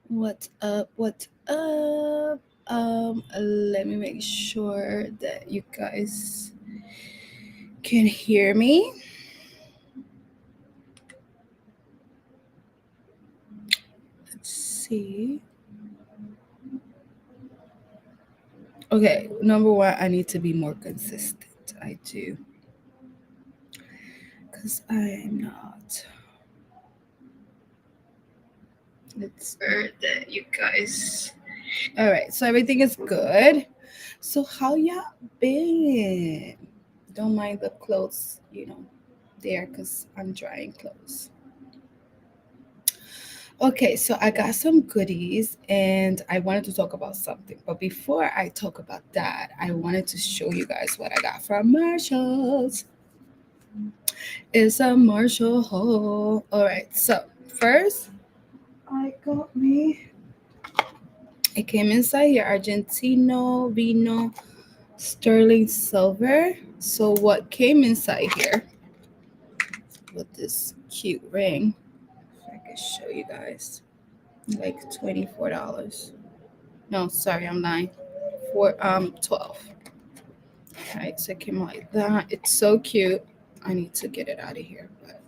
What's up? What's up? Let me make sure that you guys can hear me. Let's see. Okay, number one, I need to be more consistent. I do, because I am not. Let's that you guys. All right, so everything is good. So how y'all been? Don't mind the clothes, there, because I'm drying clothes. Okay, so I got some goodies and I wanted to talk about something. But before I talk about that, I wanted to show you guys what I got from Marshalls. It's a Marshall haul. All right, so first I got me, it came inside here Argentino Vino Sterling Silver. So what came inside here with this cute ring, if I can show you guys, like $24. No, sorry, I'm lying. For 12. Alright, so it came out like that. It's so cute. I need to get it out of here, but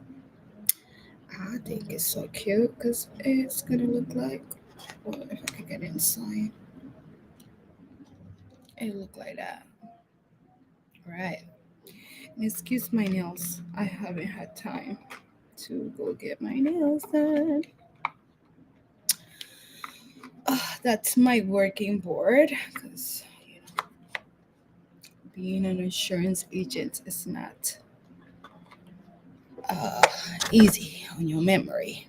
I think it's so cute because it's gonna look like, well, if I can get inside, it look like that. Right. And excuse my nails. I haven't had time to go get my nails done. That's my working board because being an insurance agent is not uh, easy on your memory.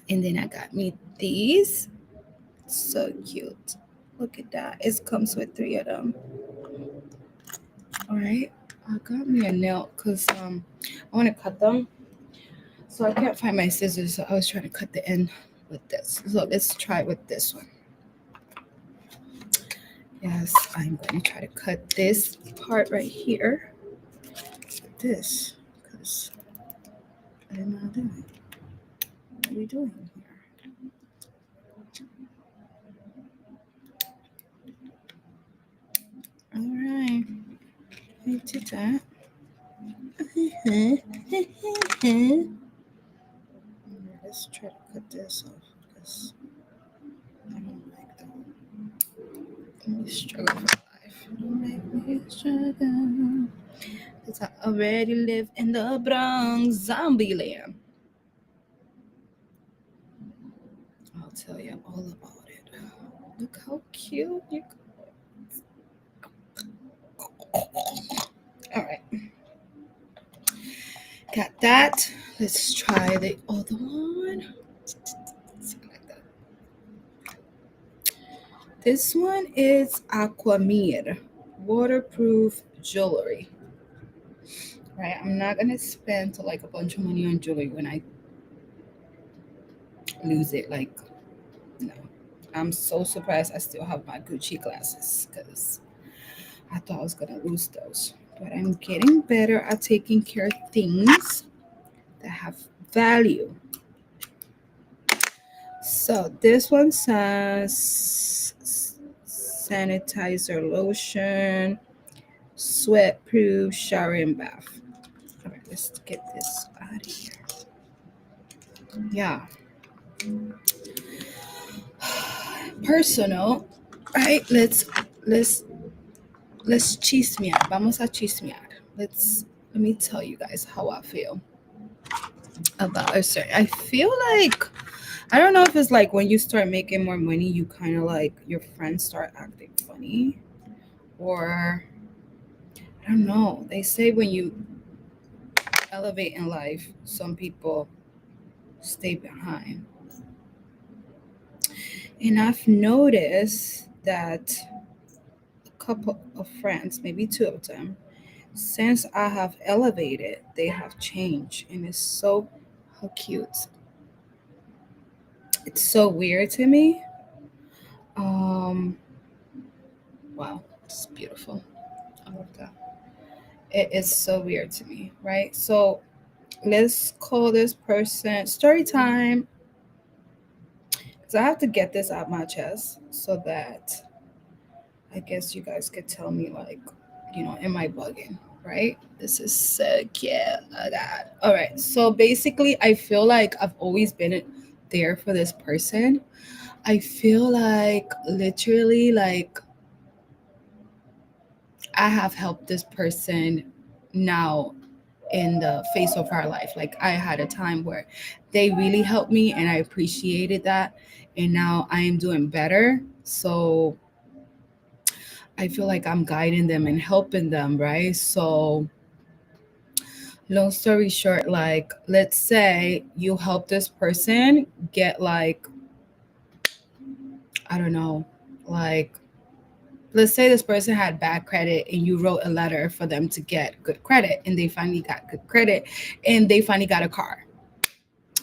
And then I got me these. So cute. Look at that. It comes with three of them. All right. I got me a nail because I want to cut them. So I can't find my scissors. So I was trying to cut the end with this. So let's try with this one. Yes, I'm going to try to cut this part right here with this because I didn't know how to do it. What are we doing here? All right. I did that. Let's try to cut this off because I don't like that. Let me struggle for life. Don't make me struggle. Because I already live in the Bronx, zombie land. I'll tell you all about it. Look how cute you. All right, got that. Let's try the other one. Something like that. This one is Aquamir, waterproof jewelry. Right, I'm not gonna spend like a bunch of money on jewelry when I lose it. Like, no, I'm so surprised I still have my Gucci glasses because I thought I was gonna lose those. But I'm getting better at taking care of things that have value. So this one says sanitizer lotion, sweat proof shower and bath. All right, let's get this out of here. Yeah. Personal, right? Let's chismear. Vamos a chismear. Let me tell you guys how I feel about a certain. I feel like, I don't know if it's like when you start making more money, you kind of like your friends start acting funny, or I don't know. They say when you elevate in life, some people stay behind, and I've noticed that a couple of friends, maybe two of them, since I have elevated, they have changed, and it's so how cute. It's so weird to me. Um, wow, it's beautiful. I love that. It is so weird to me, right? So let's call this person story time. So I have to get this out my chest so that I guess you guys could tell me, like, am I bugging? Right? This is so cute. Oh God. All right. So basically, I feel like I've always been there for this person. I feel like literally, like, I have helped this person now in the face of our life. Like, I had a time where they really helped me and I appreciated that. And now I am doing better. So I feel like I'm guiding them and helping them, right? So, long story short, like, let's say you help this person get, like, I don't know, like, let's say this person had bad credit and you wrote a letter for them to get good credit and they finally got good credit and they finally got a car,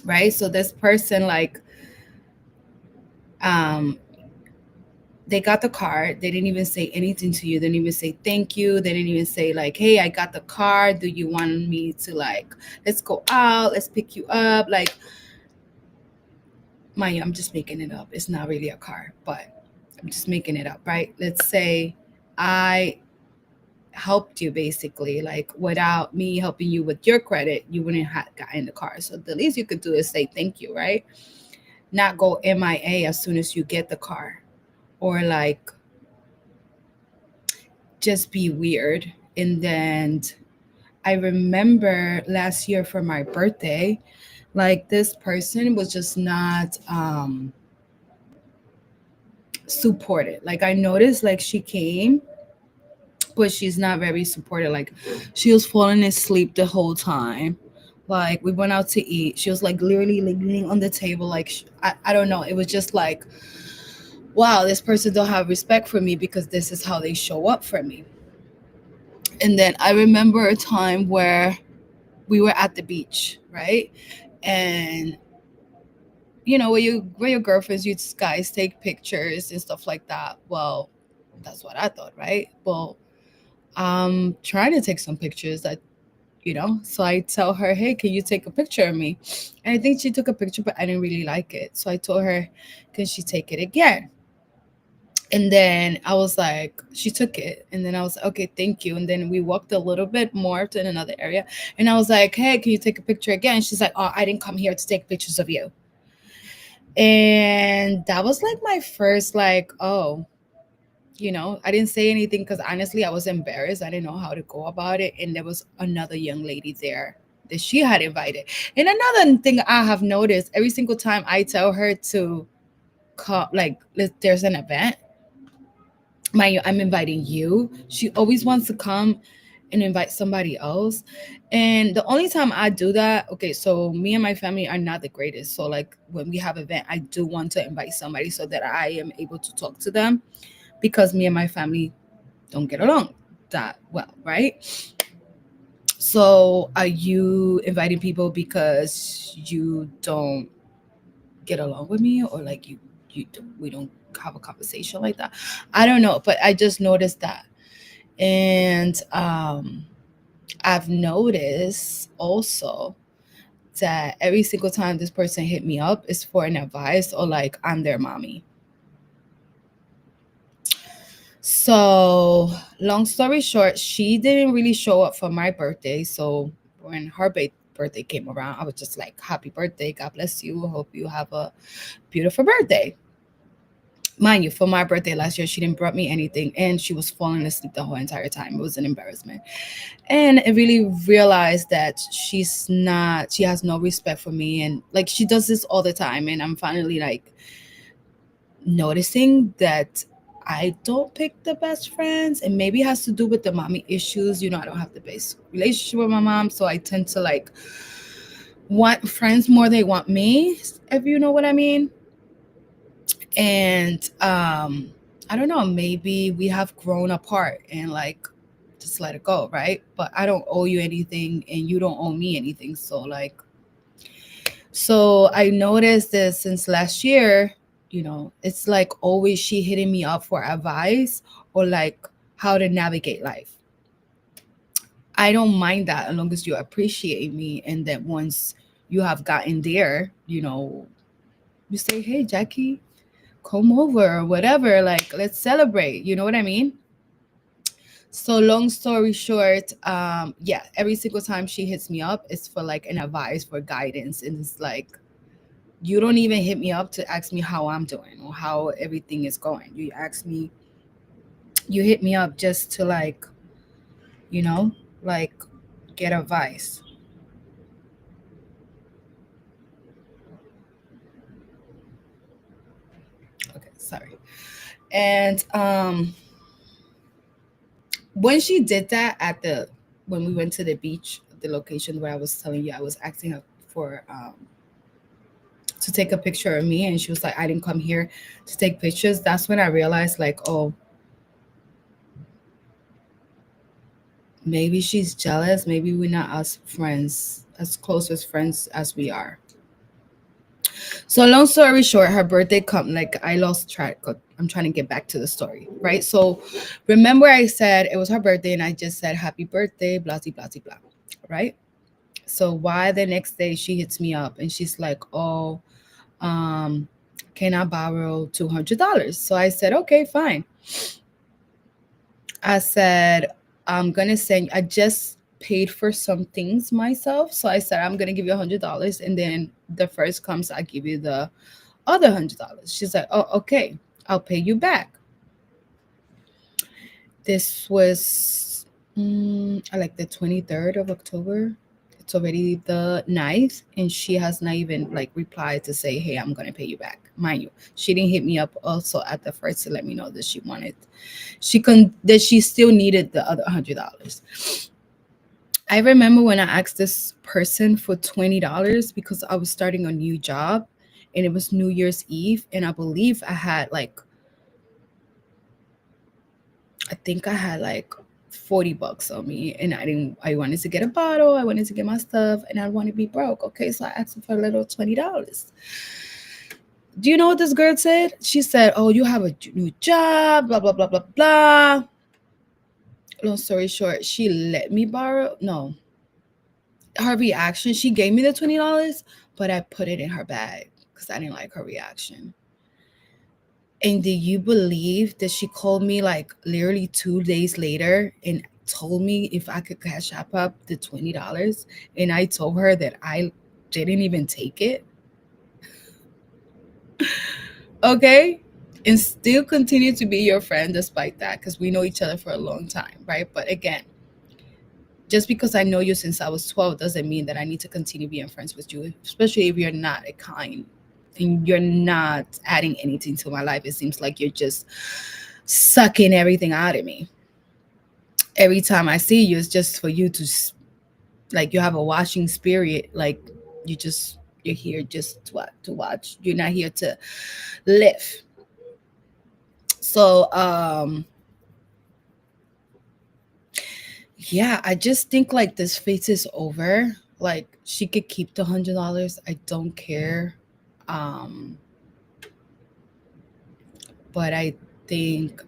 right? So this person, like, um they got the car. They didn't even say anything to you. They didn't even say thank you. They didn't even say, like, hey, I got the car. Do you want me to, like, let's go out, let's pick you up? Like, mind you, I'm just making it up. It's not really a car, but I'm just making it up, right? Let's say I helped you, basically, like, without me helping you with your credit, you wouldn't have gotten the car. So the least you could do is say thank you, right? Not go MIA as soon as you get the car, or like just be weird. And then I remember last year for my birthday, like, this person was just not supported. Like, I noticed, like, she came, but she's not very supportive. Like, she was falling asleep the whole time. Like, we went out to eat. She was, like, literally, like, leaning on the table. Like, I don't know. It was just like, wow, this person don't have respect for me because this is how they show up for me. And then I remember a time where we were at the beach, right? And where your girlfriends, you guys take pictures and stuff like that. Well, that's what I thought, right? Well, I'm trying to take some pictures so I tell her, hey, can you take a picture of me? And I think she took a picture, but I didn't really like it. So I told her, can she take it again? And then I was like, she took it. And then I was like, okay, thank you. And then we walked a little bit more to another area. And I was like, hey, can you take a picture again? She's like, oh, I didn't come here to take pictures of you. And that was like my first, like, oh, I didn't say anything because honestly, I was embarrassed. I didn't know how to go about it. And there was another young lady there that she had invited. And another thing I have noticed, every single time I tell her to come, like, there's an event, mind you, I'm inviting you. She always wants to come and invite somebody else. And the only time I do that, okay, so me and my family are not the greatest. So, like, when we have event, I do want to invite somebody so that I am able to talk to them, because me and my family don't get along that well, right? So are you inviting people because you don't get along with me, or like we don't have a conversation like that? I don't know, but I just noticed that. And I've noticed also that every single time this person hit me up is for an advice, or like I'm their mommy. So, long story short, she didn't really show up for my birthday. So, when her birthday came around, I was just like, happy birthday. God bless you. Hope you have a beautiful birthday. Mind you, for my birthday last year, she didn't brought me anything and she was falling asleep the whole entire time. It was an embarrassment. And I really realized that she has no respect for me. And like, she does this all the time. And I'm finally like noticing that I don't pick the best friends, and maybe it has to do with the mommy issues. I don't have the best relationship with my mom, so I tend to like want friends more they want me, if you know what I mean. And I don't know, maybe we have grown apart and like just let it go, right? But I don't owe you anything and you don't owe me anything. So I noticed this since last year, it's like always she hitting me up for advice or like how to navigate life. I don't mind that as long as you appreciate me, and that once you have gotten there, You say, hey, Jackie, come over or whatever. Like, let's celebrate. You know what I mean? So long story short, yeah, every single time she hits me up, it's for like an advice for guidance. And it's like, you don't even hit me up to ask me how I'm doing or how everything is going. You hit me up just to like, you know, like get advice. Okay, sorry. And when she did that at the when we went to the beach, the location where I was telling you I was asking her for to take a picture of me, and she was like, I didn't come here to take pictures. That's when I realized like, oh, maybe she's jealous. Maybe we're not as friends, as close as friends as we are. So long story short, her birthday come like I lost track. I'm trying to get back to the story, right? So remember I said it was her birthday and I just said happy birthday, blah blah blah blah, right? So why the next day she hits me up and she's like, "Oh, um, can I borrow $200?" So I said, "Okay, fine." I said, "I'm gonna send. I just paid for some things myself, so I said I'm gonna give you $100, and then the first comes, I give you the other $100." She's like, "Oh, okay, I'll pay you back." This was like the 23rd of October. It's already the 9th, and she has not even like replied to say, "Hey, I'm gonna pay you back." Mind you, she didn't hit me up also at the first to let me know that she still needed the other $100. I remember when I asked this person for $20 because I was starting a new job, and it was New Year's Eve, and I believe I think I had like 40 bucks on me, and I wanted to get a bottle, I wanted to get my stuff, and I want to be broke. Okay, so I asked her for a little $20. Do you know what this girl said? She said, "Oh, you have a new job, blah blah blah blah blah." Long story short, she let me borrow. No, her reaction, she gave me the $20, but I put it in her bag because I didn't like her reaction. And do you believe that she called me like literally 2 days later and told me if I could cash up the $20? And I told her that I didn't even take it. Okay. And still continue to be your friend despite that because we know each other for a long time, right? But again, just because I know you since I was 12 doesn't mean that I need to continue being friends with you, especially if you're not a kind and you're not adding anything to my life. It seems like you're just sucking everything out of me. Every time I see you, it's just for you to like you have a watching spirit. Like you're here just to watch. You're not here to live. So yeah, I just think like this phase is over. Like she could keep the $100. I don't care. Um, but I think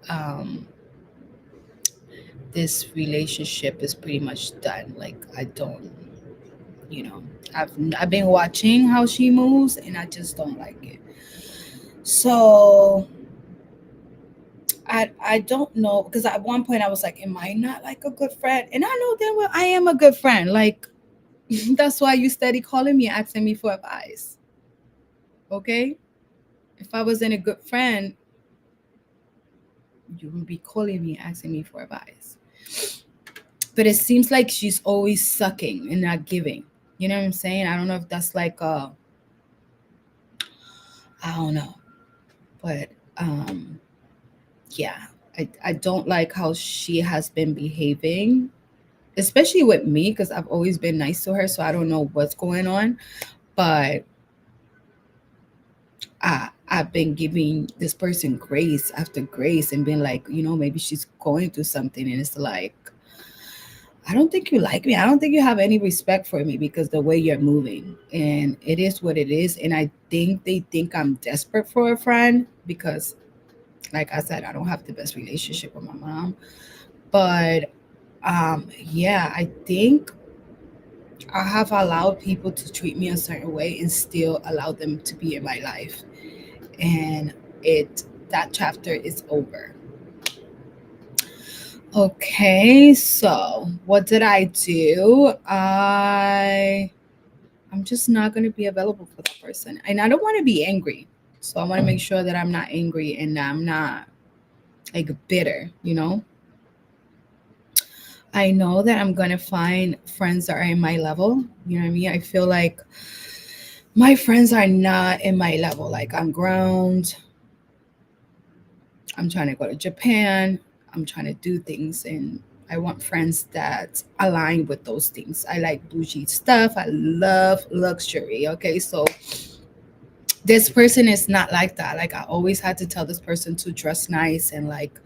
this relationship is pretty much done. Like I don't, you know, I've been watching how she moves, and I just don't like it. So I don't know because at one point I was like, am I not like a good friend? And I know damn well I am a good friend. Like that's why you steady calling me, asking me for advice. Okay, if I wasn't a good friend, you would be calling me, asking me for advice. But it seems like she's always sucking and not giving. You know what I'm saying? I don't know if that's like I don't know, but yeah, I don't like how she has been behaving, especially with me because I've always been nice to her, so I don't know what's going on. But I've been giving this person grace after grace and been like, maybe she's going through something, and it's like, I don't think you like me. I don't think you have any respect for me because the way you're moving. And it is what it is. And I think they think I'm desperate for a friend because, like I said, I don't have the best relationship with my mom. But yeah, I think I have allowed people to treat me a certain way and still allow them to be in my life. and that chapter is over. Okay, so what did I do? I'm just not going to be available for that person. And I don't want to be angry. So I want to make sure that I'm not angry and I'm not like bitter, you know? I know that I'm going to find friends that are in my level. You know what I mean? I feel like my friends are not in my level. Like I'm ground. I'm trying to go to Japan. I'm trying to do things and I want friends that align with those things. I like bougie stuff. I love luxury. Okay. So this person is not like that. Like I always had to tell this person to dress nice and like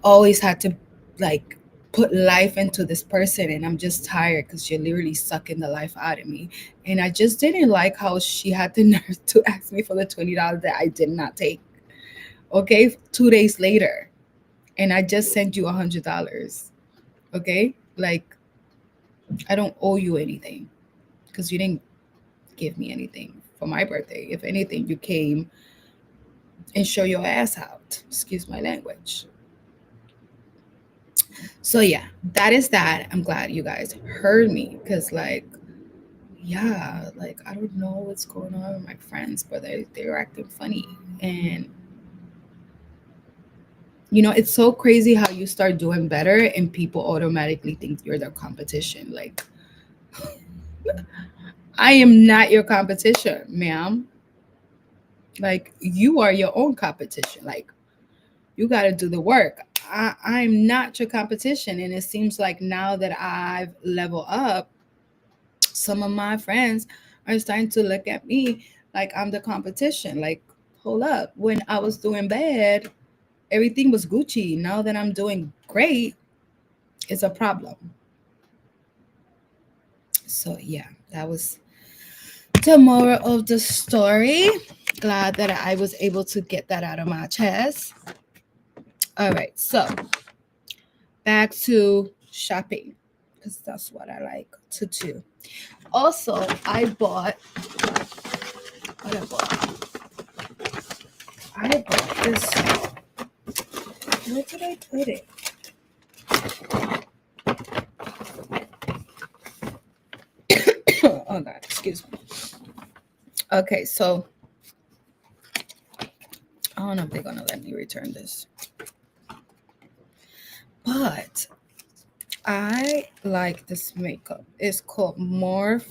always had to like put life into this person and I'm just tired because you're literally sucking the life out of me. And I just didn't like how she had the nerve to ask me for the $20 that I did not take. Okay, 2 days later. And I just sent you $100. Okay? Like I don't owe you anything because you didn't give me anything for my birthday. If anything, you came and show your ass out. Excuse my language. So yeah, that is that. I'm glad you guys heard me because like yeah, like I don't know what's going on with my friends, but they're acting funny. And you know, it's so crazy how you start doing better and people automatically think you're their competition. Like I am not your competition, ma'am. Like you are your own competition. Like you got to do the work. I'm not your competition. And it seems like now that I've leveled up, some of my friends are starting to look at me like I'm the competition. Like, hold up. When I was doing bad, everything was Gucci. Now that I'm doing great, it's a problem. So, yeah, that was the moral of the story. Glad that I was able to get that out of my chest. All right, so back to shopping because that's what I like to do. Also, I bought what I bought this. Where did I put it? Oh God, excuse me. Okay, so I don't know if they're gonna let me return this, but I like this makeup. It's called Morph.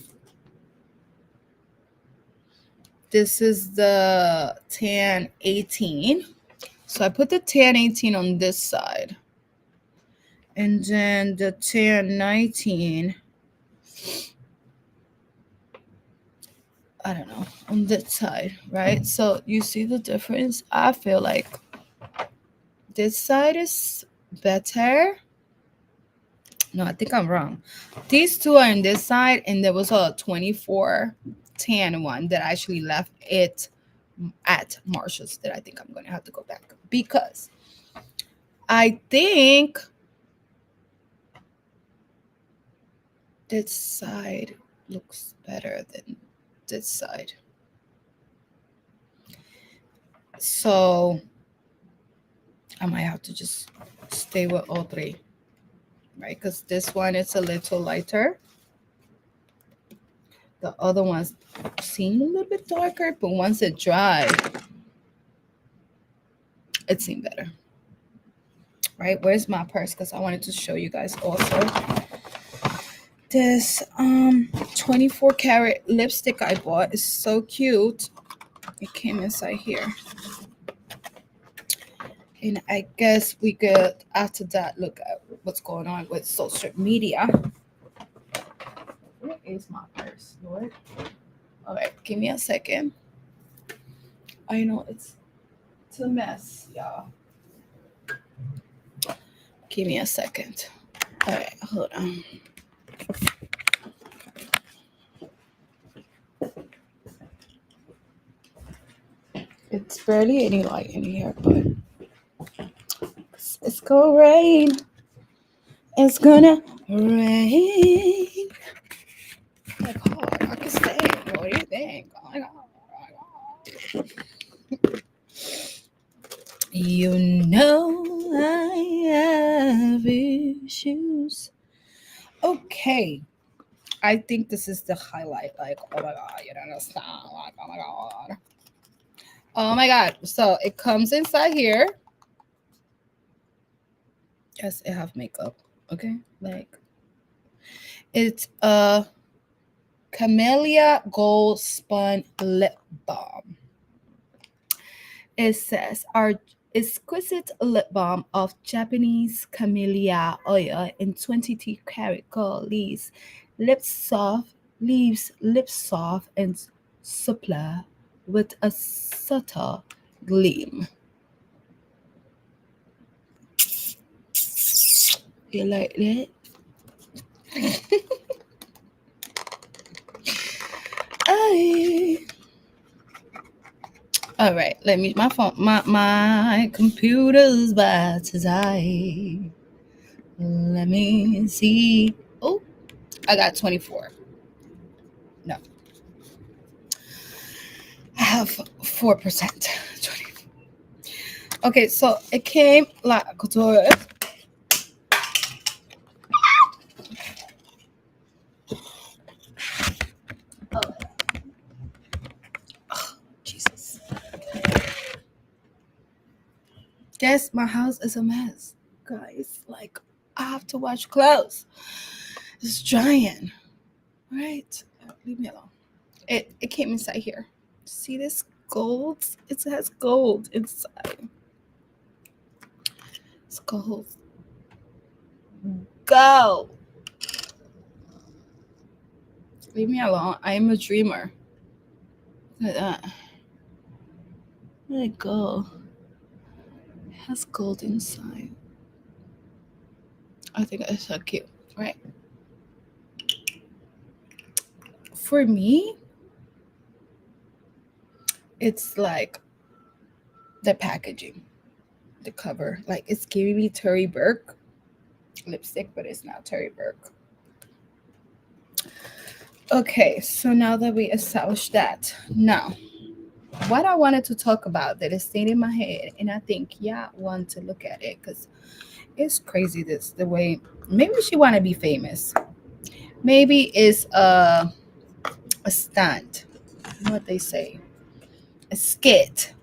This is the tan 18. So I put the tan 18 on this side. And then the tan 19, I don't know, on this side, right? So you see the difference? I feel like this side is better. No, I think I'm wrong. These two are on this side, and there was a 24 tan one that I actually left it at Marshall's that I think I'm going to have to go back because I think this side looks better than this side. So I might have to just stay with all three, right? Because this one is a little lighter. The other ones seem a little bit darker, but once it dries, it seemed better. Right? Where's my purse? Because I wanted to show you guys also. This 24 karat lipstick I bought is so cute. It came inside here. And I guess we could, after that, look at what's going on with social media. Where is my purse, Lord? All right, give me a second. I know it's a mess, y'all. Give me a second. All right, hold on. It's barely any light in here, but it's gonna rain. It's gonna rain. Like, oh, I can stay. What do you think? Oh my God. You know I have issues. Okay. I think this is the highlight. Like, oh my god, you don't understand. Like, oh my god. Oh my god. So it comes inside here. Yes, it have makeup. Okay. Like it's a Camellia Gold Spun Lip Balm. It says our exquisite lip balm of Japanese camellia oil in 22 karat gold leaves lips soft and supple with a subtle gleam. You like that? Aye. All right, let me. My phone, my computer's about to die. Let me see. Oh, I got 24. No, I have 4%. 24. Okay, so it came like couture. Oh, Jesus. Yes, my house is a mess, guys. Like I have to wash clothes. It's giant, right? Leave me alone. It came inside here. See this gold? It has gold inside. It's gold. Go. Leave me alone. I am a dreamer. Look at that. Let it go. It has gold inside. I think that's so cute, right? For me, it's like the packaging, the cover. Like it's giving me Terry Burke lipstick, but it's not Terry Burke. Okay, so now that we established that, now what I wanted to talk about that is staying in my head, and I think want to look at it because it's crazy. This the way maybe she want to be famous. Maybe it's a stunt. What they say, a skit,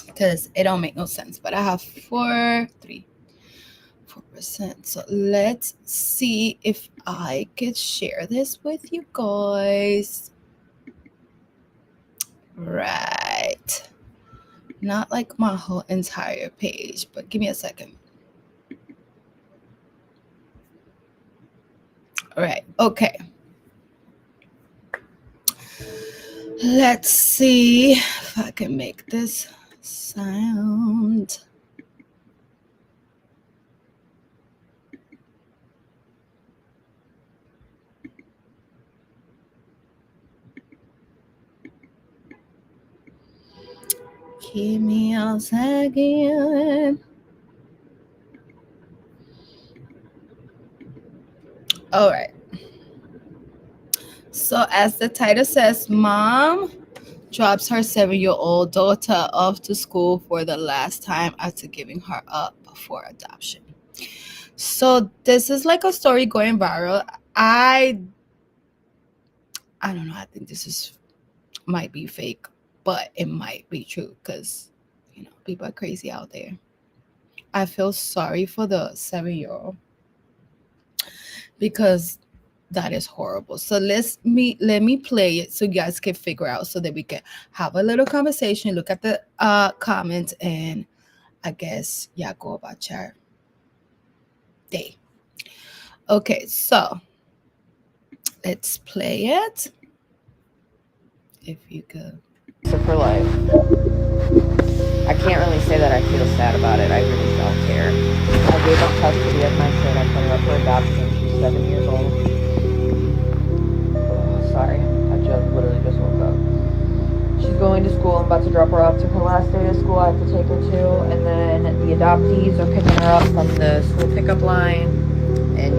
because it don't make no sense. But I have 4%. So let's see if I could share this with you guys. Right. Not like my whole entire page, but give me a second. All right. Okay. Let's see if I can make this sound. Give me a second. All right. So, as the title says, mom drops her 7-year-old daughter off to school for the last time after giving her up for adoption. So, this is like a story going viral. I don't know. I think this might be fake, but it might be true because people are crazy out there. I feel sorry for the 7-year-old because that is horrible. So let me play it so you guys can figure out, so that we can have a little conversation, look at the comments, and I guess go about your day. Okay, so let's play it. If you could. For life. I can't really say that I feel sad about it. I really don't care. I gave up custody of my kid. I put her up for adoption. She's 7 years old. Oh, sorry. I literally just woke up. She's going to school. I'm about to drop her off to her last day of school. I have to take her to. And then the adoptees are picking her up from the school pickup line. And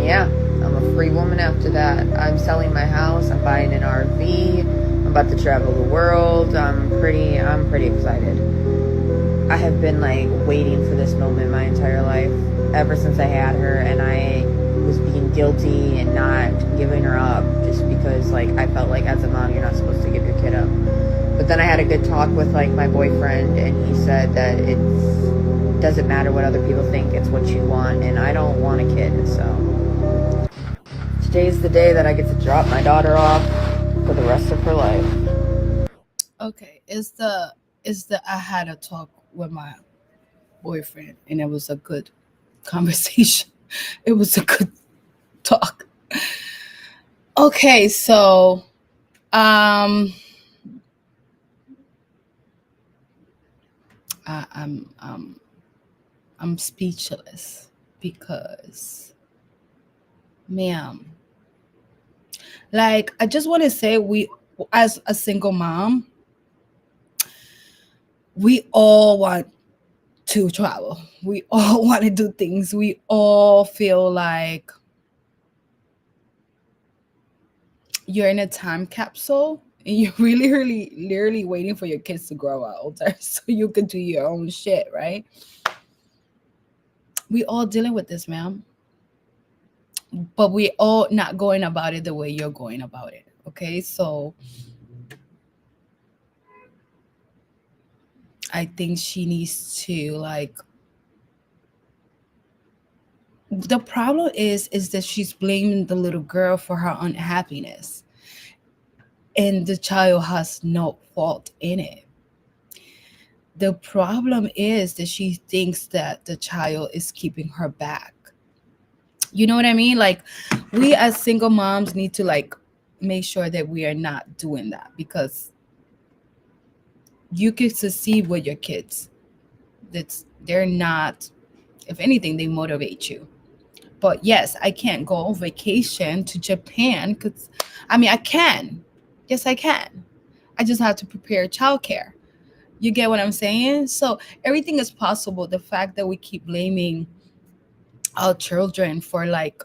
I'm a free woman after that. I'm selling my house. I'm buying an RV. I'm about to travel the world. I'm pretty excited. I have been like waiting for this moment my entire life, ever since I had her, and I was being guilty and not giving her up just because like I felt like as a mom you're not supposed to give your kid up. But then I had a good talk with like my boyfriend, and he said that it doesn't matter what other people think, it's what you want, and I don't want a kid, so today's the day that I get to drop my daughter off for the rest of her life. Okay, is the I had a talk with my boyfriend, and it was a good conversation. It was a good talk. Okay, so um I, I'm speechless because, ma'am, like I just want to say, we, as a single mom, we all want to travel. We all want to do things. We all feel like you're in a time capsule and you're really, really, literally waiting for your kids to grow older so you can do your own shit, right? We all dealing with this, ma'am. But we all not going about it the way you're going about it. Okay. So I think she needs to like, the problem is that she's blaming the little girl for her unhappiness, and the child has no fault in it. The problem is that she thinks that the child is keeping her back. You know what I mean? Like, we as single moms need to like make sure that we are not doing that, because you can succeed with your kids. That's they're not, if anything, they motivate you. But yes, I can't go on vacation to Japan because, I mean, I can. Yes, I can. I just have to prepare childcare. You get what I'm saying? So everything is possible. The fact that we keep blaming our children for like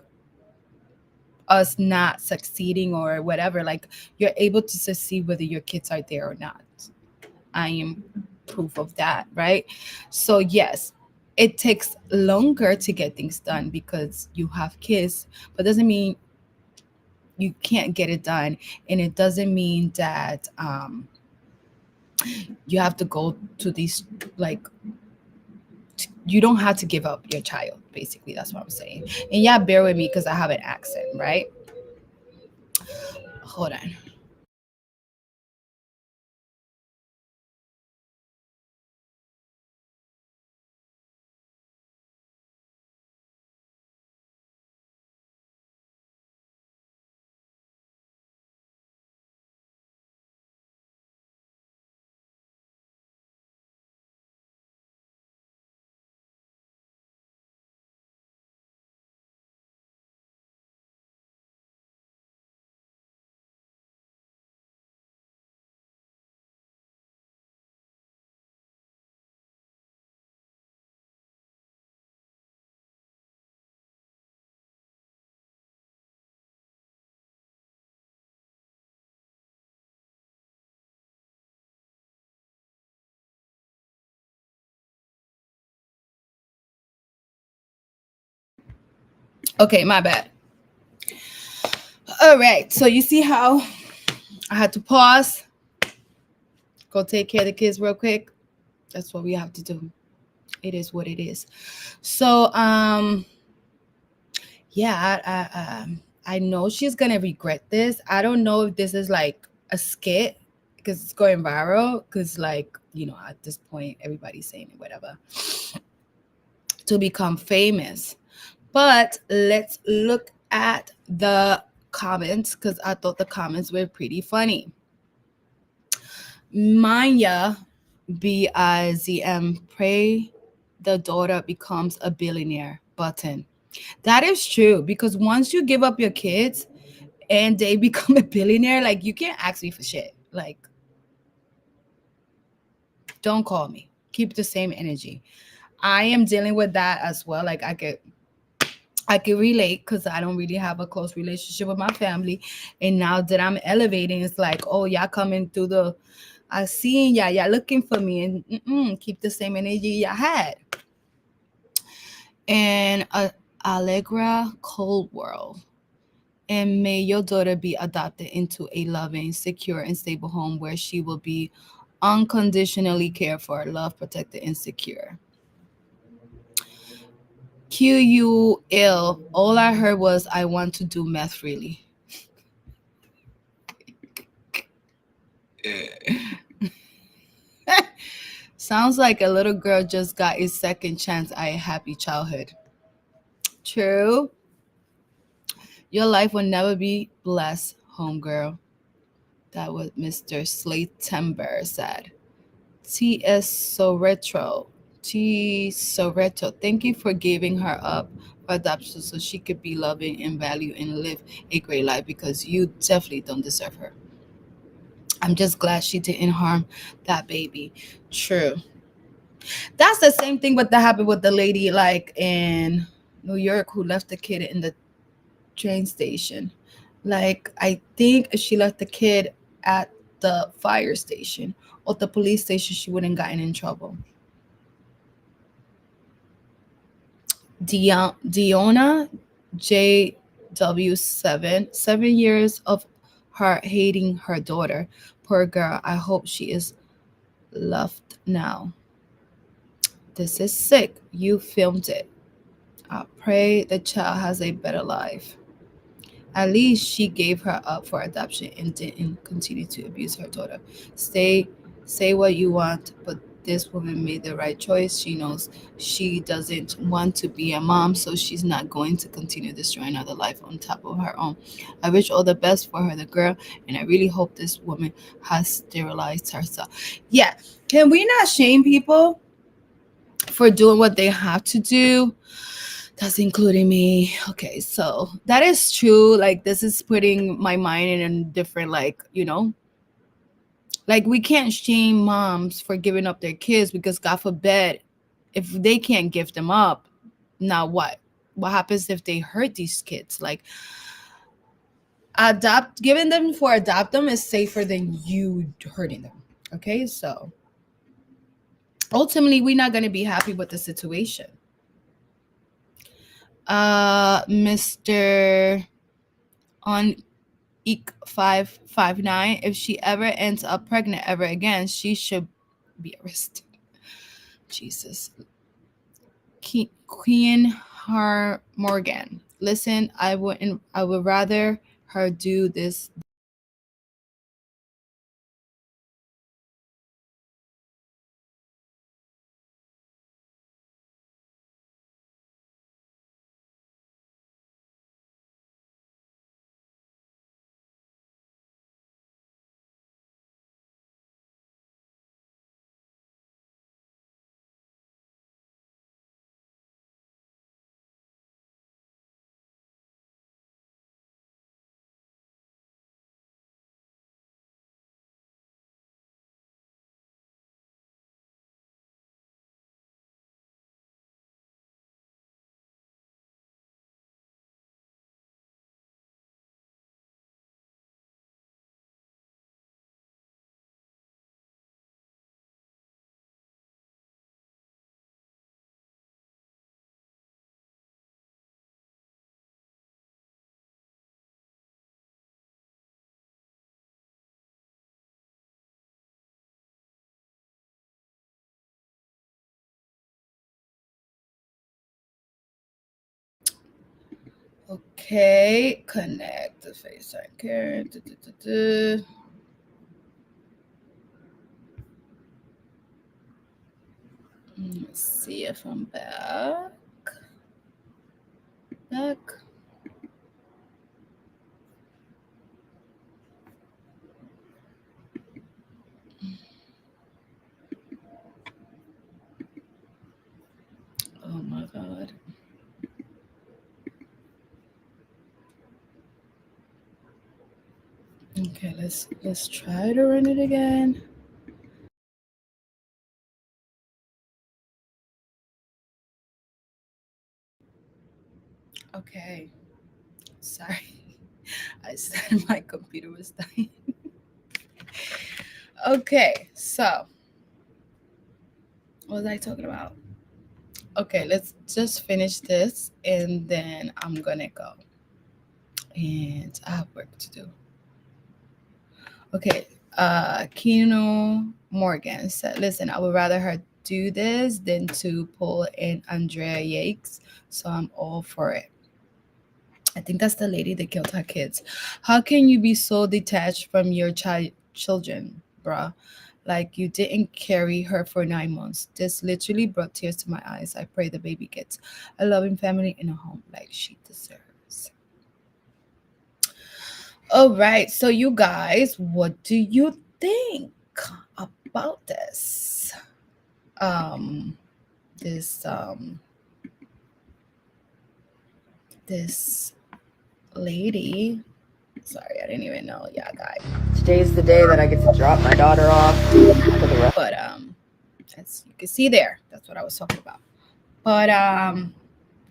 us not succeeding or whatever, like, you're able to succeed whether your kids are there or not. I am proof of that, right? So yes, it takes longer to get things done because you have kids, but doesn't mean you can't get it done, and it doesn't mean that you have to go to these, like, you don't have to give up your child. Basically, that's what I'm saying. And yeah, bear with me because I have an accent, right? Hold on. Okay, my bad. All right, so you see how I had to pause, go take care of the kids real quick. That's what we have to do. It is what it is. So yeah, I know she's gonna regret this. I don't know if this is like a skit because it's going viral, because, like, at this point everybody's saying it, whatever, to become famous. But let's look at the comments, because I thought the comments were pretty funny. Maya BIZM, pray the daughter becomes a billionaire button. That is true, because once you give up your kids and they become a billionaire, like, you can't ask me for shit. Like, don't call me. Keep the same energy. I am dealing with that as well. Like, I could relate because I don't really have a close relationship with my family. And now that I'm elevating, it's like, oh, y'all coming through I seen y'all looking for me, and keep the same energy y'all had. And Allegra Coldwell. And may your daughter be adopted into a loving, secure, and stable home where she will be unconditionally cared for, loved, protected, and secure. QUL. All I heard was, I want to do math freely. Sounds like a little girl just got a second chance at a happy childhood. True. Your life will never be blessed, homegirl. That what Mr. Slatember said. T.S. Soretro. T. Soretto. Thank you for giving her up for adoption so she could be loving and valued and live a great life, because you definitely don't deserve her. I'm just glad she didn't harm that baby. True. That's the same thing what that happened with the lady like in New York who left the kid in the train station. Like I think if she left the kid at the fire station or the police station, she wouldn't gotten in trouble. Diona JW7 7 years of her hating her daughter. Poor girl. I hope she is loved now. This is sick. You filmed it. I pray the child has a better life. At least she gave her up for adoption and didn't continue to abuse her daughter. Say what you want, but this woman made the right choice. She knows she doesn't want to be a mom, so she's not going to continue destroying another life on top of her own. I wish all the best for her, the girl, and I really hope this woman has sterilized herself. Yeah, can we not shame people for doing what they have to do? That's including me. Okay, so that is true. Like, this is putting my mind in a different, like we can't shame moms for giving up their kids because, God forbid, if they can't give them up, now what? What happens if they hurt these kids? Like, giving them for adopt them is safer than you hurting them. Okay, so ultimately, we're not going to be happy with the situation. Mr. on Eek 559, if she ever ends up pregnant ever again, she should be arrested. Jesus. Queen Har Morgan. Listen, I would rather her do this. Okay, connect the FaceTime care. Let's see if I'm back. Back. Oh my God. Okay, let's try to run it again. Okay. Sorry. I said my computer was dying. Okay, so what was I talking about? Okay, let's just finish this and then I'm gonna go. And I have work to do. Okay, Kino Morgan said, listen, I would rather her do this than to pull in Andrea Yates, so I'm all for it. I think that's the lady that killed her kids. How can you be so detached from your children, bruh? Like you didn't carry her for 9 months. This literally brought tears to my eyes. I pray the baby gets a loving family in a home like she deserves. All right, so you guys, what do you think about this? Um, this this lady. Sorry, I didn't even know. Yeah, guy. Today's the day that I get to drop my daughter off for the rest. But as you can see there, that's what I was talking about. But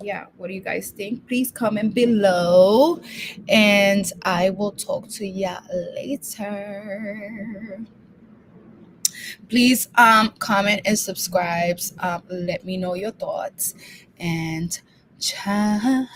yeah, what do you guys think? Please comment below, and I will talk to ya later. Please comment and subscribe. Let me know your thoughts, and ciao.